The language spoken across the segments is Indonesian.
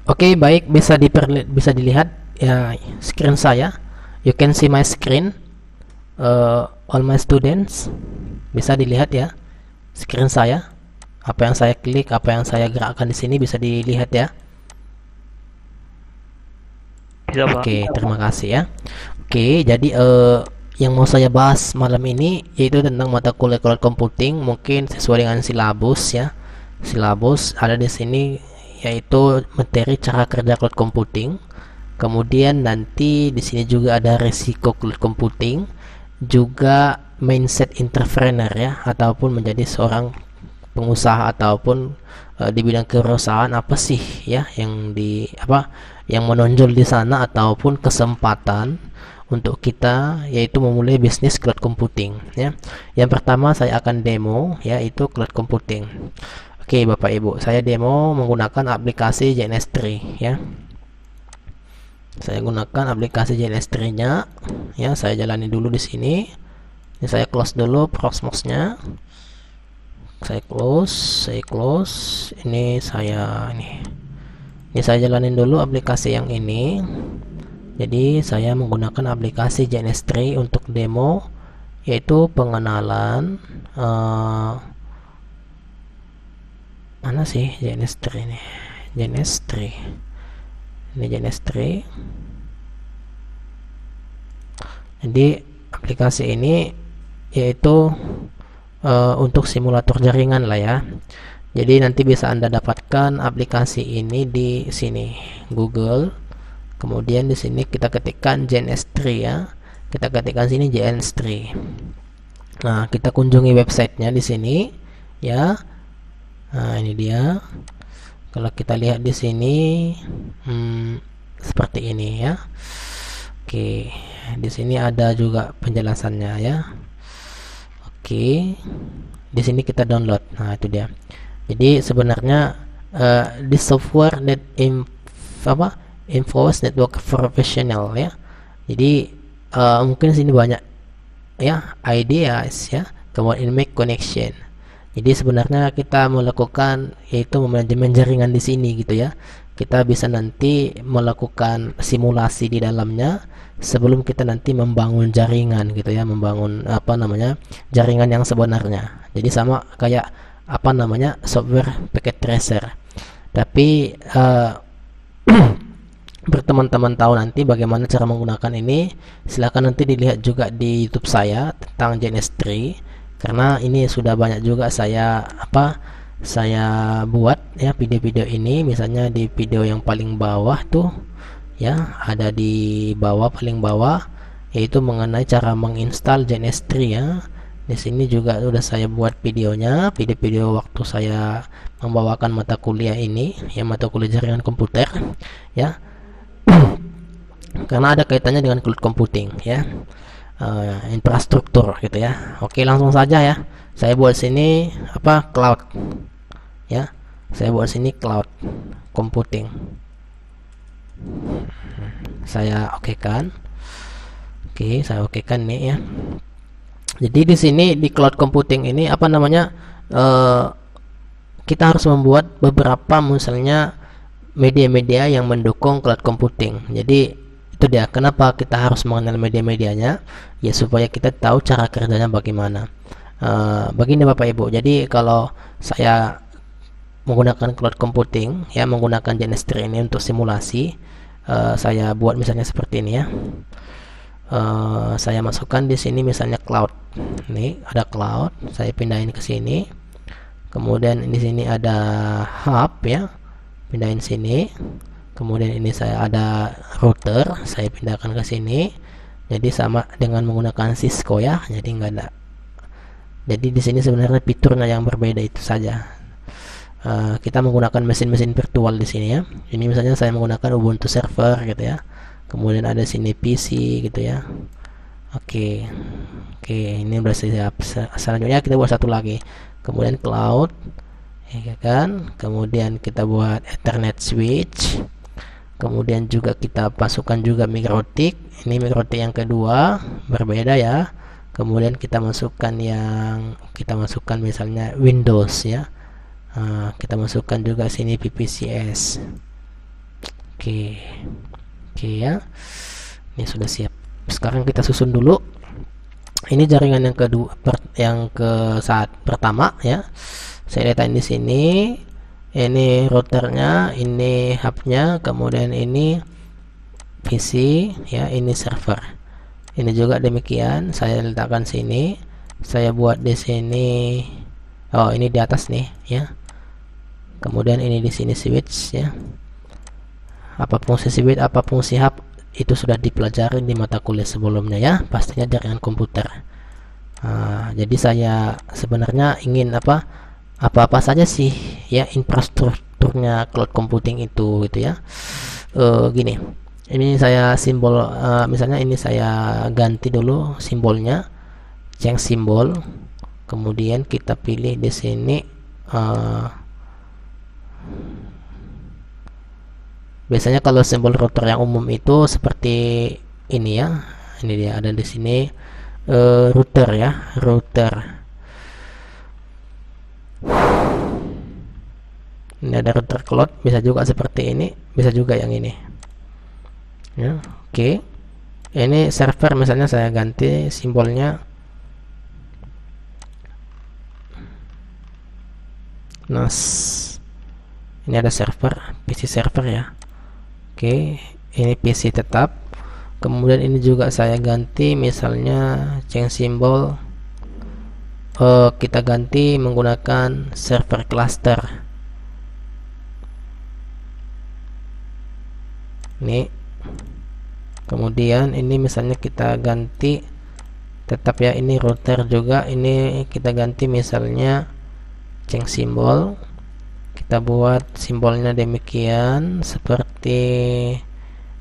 Oke, baik, bisa dilihat ya screen saya. You can see my screen, all my students. Bisa dilihat ya screen saya. Apa yang saya klik, apa yang saya gerakkan di sini bisa dilihat ya. Bisa, Pak. Oke, terima kasih ya. Oke, jadi yang mau saya bahas malam ini yaitu tentang mata kuliah cloud computing, mungkin sesuai dengan silabus ya. Silabus ada di sini yaitu materi cara kerja cloud computing. Kemudian nanti di sini juga ada risiko cloud computing, juga mindset entrepreneur ya, ataupun menjadi seorang pengusaha ataupun di bidang kewirausahaan apa sih ya yang yang menonjol di sana ataupun kesempatan untuk kita yaitu memulai bisnis cloud computing ya. Yang pertama saya akan demo yaitu cloud computing. Oke, Bapak Ibu, saya demo menggunakan aplikasi JNS3 ya. Saya gunakan aplikasi JNS3-nya ya, saya jalani dulu di sini. Ini saya close dulu Proxmox-nya. Saya close. Ini saya jalanin dulu aplikasi yang ini. Jadi saya menggunakan aplikasi JNS3 untuk demo, yaitu pengenalan mana sih JNS3 ini? JNS3 ini JNS3. Jadi aplikasi ini yaitu untuk simulator jaringan lah ya. Jadi nanti bisa Anda dapatkan aplikasi ini di sini Google. Kemudian di sini kita ketikkan JNS3 ya. Kita ketikkan sini JNS3. Nah, kita kunjungi websitenya di sini ya. Nah, ini dia. Kalau kita lihat di sini seperti ini ya. Oke, di sini ada juga penjelasannya ya. Oke, di sini kita download. Nah, itu dia. Jadi sebenarnya di software net Infos Network Professional ya. Jadi mungkin sini banyak ya ideas ya, kemudian make connection. Jadi sebenarnya kita melakukan yaitu manajemen jaringan di sini gitu ya. Kita bisa nanti melakukan simulasi di dalamnya sebelum kita nanti membangun jaringan gitu ya, membangun jaringan yang sebenarnya. Jadi sama kayak software packet tracer. Tapi berteman-teman tahu nanti bagaimana cara menggunakan ini, silahkan nanti dilihat juga di YouTube saya tentang JNS3, karena ini sudah banyak juga saya buat ya video-video ini. Misalnya di video yang paling bawah tuh ya, ada di bawah paling bawah, yaitu mengenai cara menginstal JNS3 ya. Di sini juga sudah saya buat videonya, video-video waktu saya membawakan mata kuliah ini ya, mata kuliah jaringan komputer ya. Karena ada kaitannya dengan cloud computing ya, infrastruktur gitu ya. Oke, langsung saja ya. Saya buat sini cloud ya. Saya buat sini cloud computing. Saya okekan. Oke, saya okekan nih ya. Jadi di sini di cloud computing ini kita harus membuat beberapa misalnya media-media yang mendukung cloud computing. Jadi itu dia kenapa kita harus mengenal media-medianya ya, supaya kita tahu cara kerjanya bagaimana. Begini Bapak Ibu, jadi kalau saya menggunakan cloud computing ya, menggunakan JNS3 ini untuk simulasi, saya buat misalnya seperti ini ya. Saya masukkan di sini misalnya cloud. Nih ada cloud, saya pindahin ke sini. Kemudian di sini ada hub ya, pindahin sini. Kemudian ini saya ada router, saya pindahkan ke sini. Jadi sama dengan menggunakan Cisco ya, jadi enggak ada. Jadi di sini sebenarnya fiturnya yang berbeda itu saja. Kita menggunakan mesin-mesin virtual di sini ya. Ini misalnya saya menggunakan Ubuntu server gitu ya. Kemudian ada sini PC gitu ya. Oke, ini sudah siap. Selanjutnya kita buat satu lagi. Kemudian cloud, ya kan. Kemudian kita buat Ethernet switch. Kemudian juga kita masukkan juga MikroTik. Ini MikroTik yang kedua, berbeda ya. Kemudian kita masukkan misalnya Windows ya. Kita masukkan juga sini PPCS. Oke. Oke ya. Ini sudah siap. Sekarang kita susun dulu. Ini jaringan yang kedua, yang ke saat pertama ya. Saya letakkan di sini. Ini routernya, ini hubnya, kemudian ini PC ya, ini server. Ini juga demikian, saya letakkan sini. Saya buat di sini. Oh, ini di atas nih ya. Kemudian ini di sini switch ya. Apa fungsi switch, apa fungsi hub itu sudah dipelajari di mata kuliah sebelumnya ya, pastinya jaringan komputer. Jadi saya sebenarnya ingin apa saja sih ya infrastrukturnya cloud computing itu gitu ya. Gini, ini saya simbol, misalnya ini saya ganti dulu simbolnya, change simbol, kemudian kita pilih di sini. Biasanya kalau simbol router yang umum itu seperti ini ya. Ini dia ada di sini, router ya, router. Ini ada router cloud, bisa juga seperti ini, bisa juga yang ini. Ya, oke. Ini server, misalnya saya ganti simbolnya. NAS. Ini ada server, PC server ya. Oke, ini PC tetap. Kemudian ini juga saya ganti, misalnya change symbol, kita ganti menggunakan server cluster. Ini. Kemudian ini misalnya kita ganti tetap ya, ini router juga, ini kita ganti misalnya change symbol. Kita buat simbolnya demikian seperti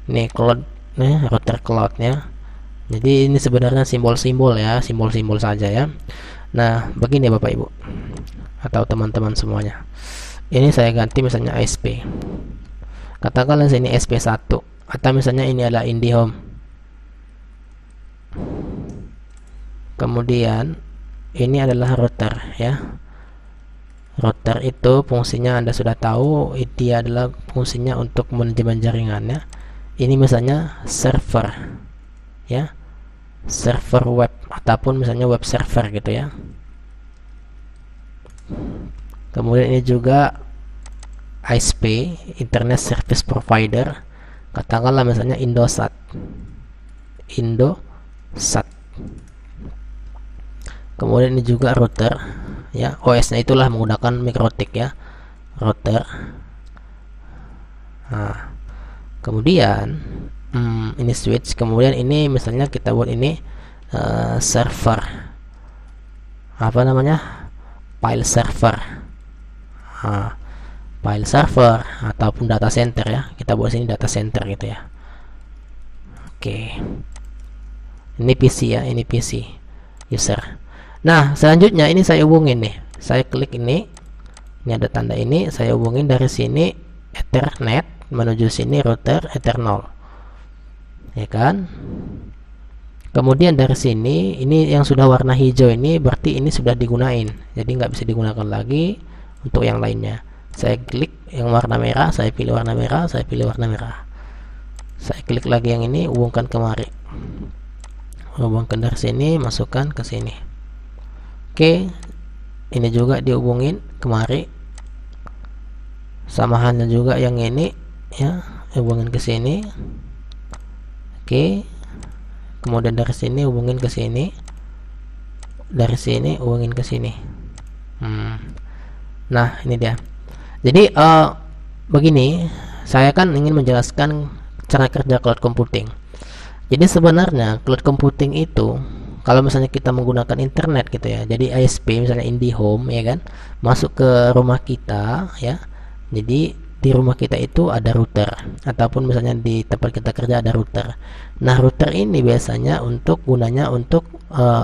ini cloud, router cloudnya. Jadi ini sebenarnya simbol-simbol ya, simbol-simbol saja ya. Nah, begini Bapak Ibu atau teman-teman semuanya. Ini saya ganti misalnya ASP. Katakanlah sini SP1 atau misalnya ini adalah IndiHome. Kemudian ini adalah router ya. Router itu fungsinya Anda sudah tahu, dia adalah fungsinya untuk manajemen jaringannya. Ini misalnya server ya, server web ataupun misalnya web server gitu ya. Kemudian ini juga ISP, Internet Service Provider, katakanlah misalnya Indosat. Kemudian ini juga router ya, OS-nya itulah menggunakan MikroTik ya, router. Nah, kemudian ini switch, kemudian ini misalnya kita buat ini server, apa namanya, file server, file server ataupun data center ya, kita buat sini data center gitu ya. Oke, ini PC ya, ini PC user. Nah, selanjutnya ini saya hubungin nih. Saya klik ini ada tanda ini, saya hubungin dari sini Ethernet menuju sini router Ethernet. Ya kan? Kemudian dari sini ini yang sudah warna hijau ini berarti ini sudah digunain. Jadi nggak bisa digunakan lagi untuk yang lainnya. Saya klik yang warna merah, saya pilih warna merah, saya pilih warna merah. Saya klik lagi yang ini, hubungkan kemari. Hubungkan dari sini, masukkan ke sini. Oke, ini juga dihubungin kemari, sama halnya juga yang ini ya, hubungin ke sini. Oke, kemudian dari sini hubungin ke sini, dari sini hubungin ke sini. Nah, ini dia. Jadi begini, saya kan ingin menjelaskan cara kerja cloud computing. Jadi sebenarnya cloud computing itu, kalau misalnya kita menggunakan internet gitu ya, jadi ISP misalnya IndiHome ya kan, masuk ke rumah kita ya. Jadi di rumah kita itu ada router, ataupun misalnya di tempat kita kerja ada router. Nah, router ini biasanya gunanya untuk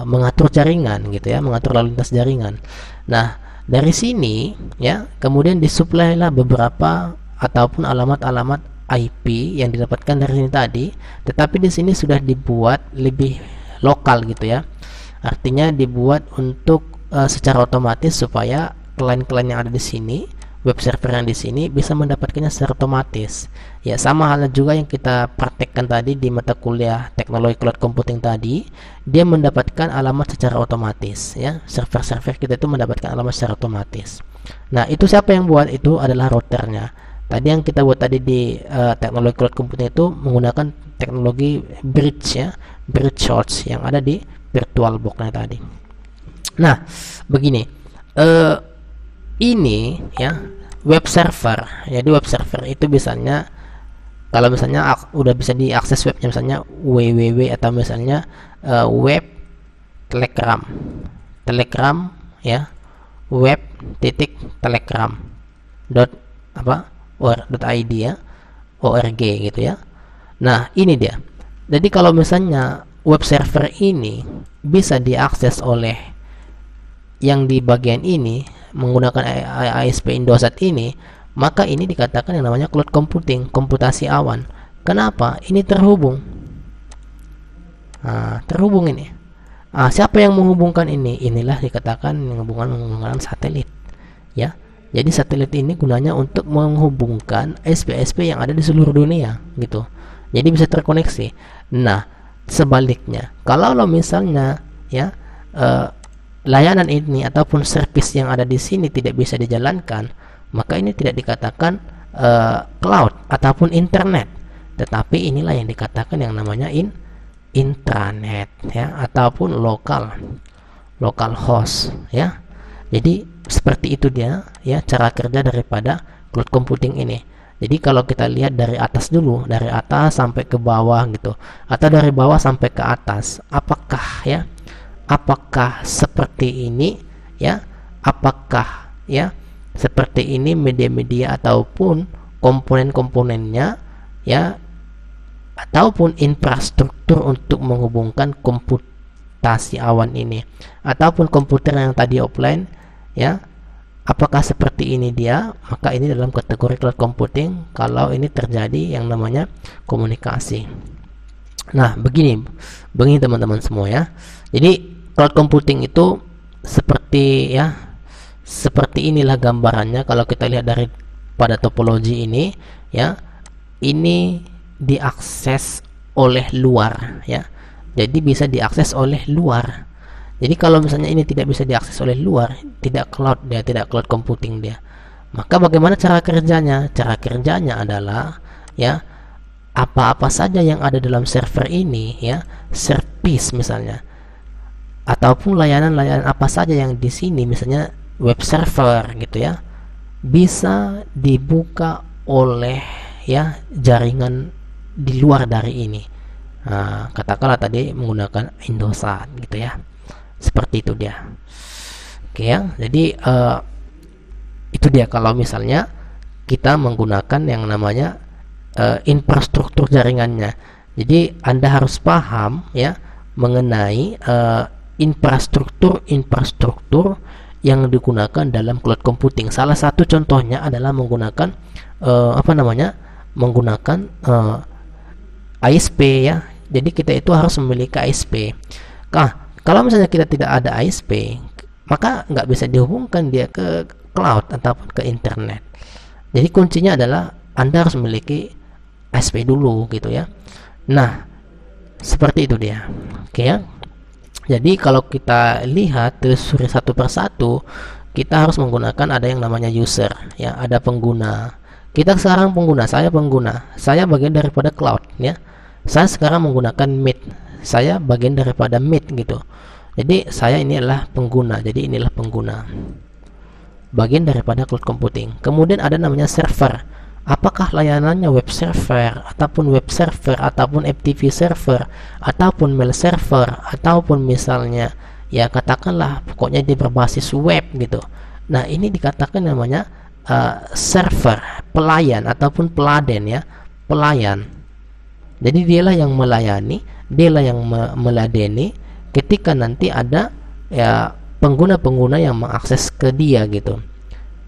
mengatur jaringan gitu ya, mengatur lalu lintas jaringan. Nah, dari sini ya, kemudian disuplailah beberapa ataupun alamat-alamat IP yang didapatkan dari sini tadi, tetapi di sini sudah dibuat lebih lokal gitu ya, artinya dibuat untuk secara otomatis supaya klien-klien yang ada di sini web server yang di sini bisa mendapatkannya secara otomatis. Ya, sama halnya juga yang kita praktekkan tadi di mata kuliah teknologi cloud computing tadi, dia mendapatkan alamat secara otomatis ya. Server-server kita itu mendapatkan alamat secara otomatis. Nah, itu siapa yang buat? Itu adalah routernya. Tadi yang kita buat tadi di teknologi cloud computing itu menggunakan teknologi bridge ya, bridge shorts yang ada di VirtualBox-nya tadi. Nah, begini. Ini ya web server. Jadi web server itu biasanya kalau misalnya udah bisa diakses webnya, misalnya www atau misalnya web telegram ya, web titik telegram dot apa .id ya, org gitu ya. Nah, ini dia. Jadi kalau misalnya web server ini bisa diakses oleh yang di bagian ini menggunakan ASP Indosat ini, maka ini dikatakan yang namanya cloud computing, komputasi awan. Kenapa? Ini terhubung. Nah, terhubung ini. Siapa yang menghubungkan ini? Inilah dikatakan menghubungkan satelit. Ya. Jadi satelit ini gunanya untuk menghubungkan ASP-ASP yang ada di seluruh dunia, gitu. Jadi bisa terkoneksi. Nah, sebaliknya, kalau lo misalnya ya layanan ini ataupun service yang ada di sini tidak bisa dijalankan, maka ini tidak dikatakan cloud ataupun internet, tetapi inilah yang dikatakan yang namanya intranet ya, ataupun local host ya. Jadi seperti itu dia ya cara kerja daripada cloud computing ini. Jadi kalau kita lihat dari atas dulu, dari atas sampai ke bawah gitu, atau dari bawah sampai ke atas, apakah seperti ini ya, apakah ya seperti ini media-media ataupun komponen-komponennya ya, ataupun infrastruktur untuk menghubungkan komputasi awan ini ataupun komputer yang tadi offline ya, apakah seperti ini dia, maka ini dalam kategori cloud computing kalau ini terjadi yang namanya komunikasi. Nah, begini teman-teman semua ya. Jadi cloud computing itu seperti inilah gambarannya kalau kita lihat dari pada topologi ini ya. Ini diakses oleh luar ya. Jadi bisa diakses oleh luar. Jadi kalau misalnya ini tidak bisa diakses oleh luar, tidak cloud computing dia. Maka bagaimana cara kerjanya? Cara kerjanya adalah ya, apa-apa saja yang ada dalam server ini ya, service misalnya, ataupun layanan-layanan apa saja yang di sini misalnya web server gitu ya, bisa dibuka oleh ya jaringan di luar dari ini. Nah, katakanlah tadi menggunakan Indosat gitu ya. Seperti itu dia. Oke ya. Jadi itu dia kalau misalnya kita menggunakan yang namanya infrastruktur jaringannya. Jadi Anda harus paham ya mengenai infrastruktur yang digunakan dalam cloud computing. Salah satu contohnya adalah menggunakan menggunakan ASP ya. Jadi kita itu harus memiliki ASP. Kalau misalnya kita tidak ada ASP, maka nggak bisa dihubungkan dia ke cloud ataupun ke internet. Jadi kuncinya adalah Anda harus memiliki ASP dulu gitu ya. Nah, seperti itu dia. Oke ya. Jadi kalau kita lihat telusuri satu persatu, kita harus menggunakan ada yang namanya user ya, ada pengguna. Kita sekarang pengguna, saya bagian daripada cloud ya. Saya sekarang menggunakan Meet, saya bagian daripada Meet gitu. Jadi saya ini adalah pengguna, jadi inilah pengguna, bagian daripada cloud computing. Kemudian ada namanya server. Apakah layanannya web server ataupun FTP server ataupun mail server ataupun misalnya ya katakanlah pokoknya dia berbasis web gitu. Nah, ini dikatakan namanya server, pelayan ataupun peladen ya, pelayan. Jadi dialah yang melayani, dialah yang meladeni ketika nanti ada ya pengguna-pengguna yang mengakses ke dia gitu.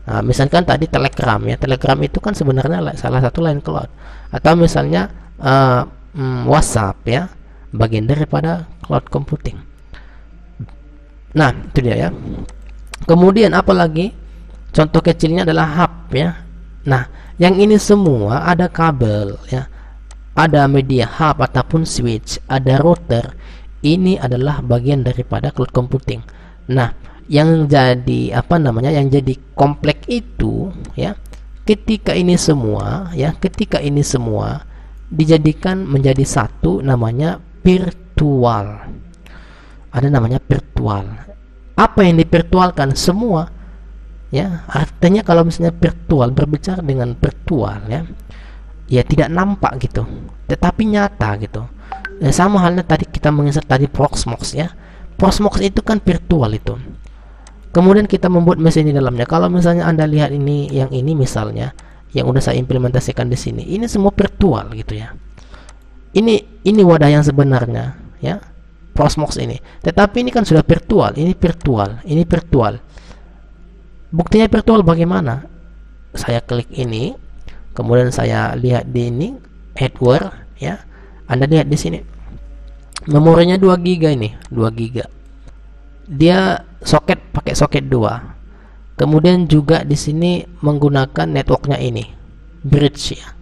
Nah, misalkan tadi Telegram ya, Telegram itu kan sebenarnya salah satu line cloud, atau misalnya WhatsApp ya, bagian daripada cloud computing. Nah, itu dia ya. Kemudian apalagi Contoh kecilnya adalah hub ya. Nah, yang ini semua ada kabel ya, ada media hub ataupun switch, ada router. Ini adalah bagian daripada cloud computing. Nah, yang jadi apa namanya, yang jadi kompleks itu ya, ketika ini semua ya, ketika ini semua dijadikan menjadi satu, namanya virtual. Ada namanya virtual. Apa yang divirtualkan? Semua ya, artinya kalau misalnya virtual, berbicara dengan virtual ya, ya tidak nampak gitu, tetapi nyata gitu. Ya, sama halnya tadi kita menginsert tadi Proxmox ya. Proxmox itu kan virtual itu. Kemudian kita membuat mesin di dalamnya. Kalau misalnya Anda lihat ini, yang ini misalnya, yang udah saya implementasikan di sini, ini semua virtual gitu ya. Ini wadah yang sebenarnya ya, Proxmox ini. Tetapi ini kan sudah virtual, ini virtual, ini virtual. Buktinya virtual bagaimana? Saya klik ini, kemudian saya lihat di ini hardware ya. Anda lihat di sini. Memorinya 2 GB ini, 2 GB. Dia soket pakai soket 2. Kemudian juga di sini menggunakan networknya ini, bridge ya.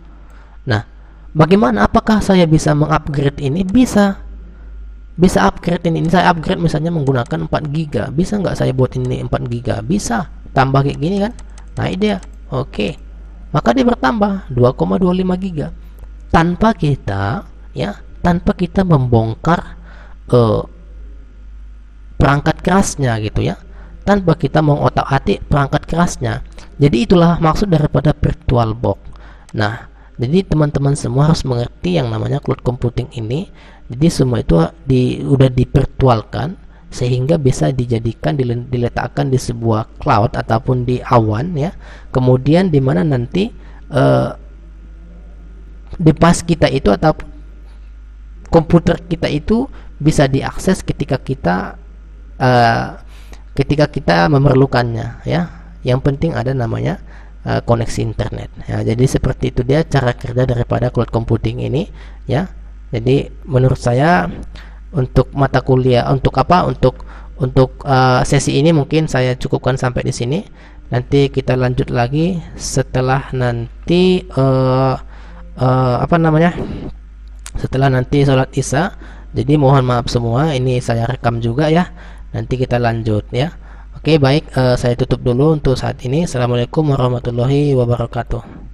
Nah, bagaimana, apakah saya bisa mengupgrade ini? Bisa upgrade ini. Saya upgrade misalnya menggunakan 4 GB. Bisa nggak saya buat ini 4 GB? Bisa. Tambah kayak gini kan, naik dia. Oke, maka dia bertambah 2,25 GB tanpa kita ya, tanpa kita membongkar perangkat kerasnya gitu ya, tanpa kita mengotak-atik perangkat kerasnya. Jadi itulah maksud daripada virtual box. Nah, jadi teman-teman semua harus mengerti yang namanya cloud computing ini. Jadi semua itu udah divirtualkan sehingga bisa dijadikan, diletakkan di sebuah cloud ataupun di awan ya. Kemudian di mana nanti device kita itu atau komputer kita itu bisa diakses ketika kita memerlukannya ya. Yang penting ada namanya koneksi internet ya. Jadi seperti itu dia cara kerja daripada cloud computing ini ya. Jadi menurut saya untuk mata kuliah, untuk sesi ini mungkin saya cukupkan sampai di sini. Nanti kita lanjut lagi setelah nanti setelah nanti sholat isya. Jadi mohon maaf semua, ini saya rekam juga ya. Nanti kita lanjut ya. Oke, baik, saya tutup dulu untuk saat ini. Assalamualaikum warahmatullahi wabarakatuh.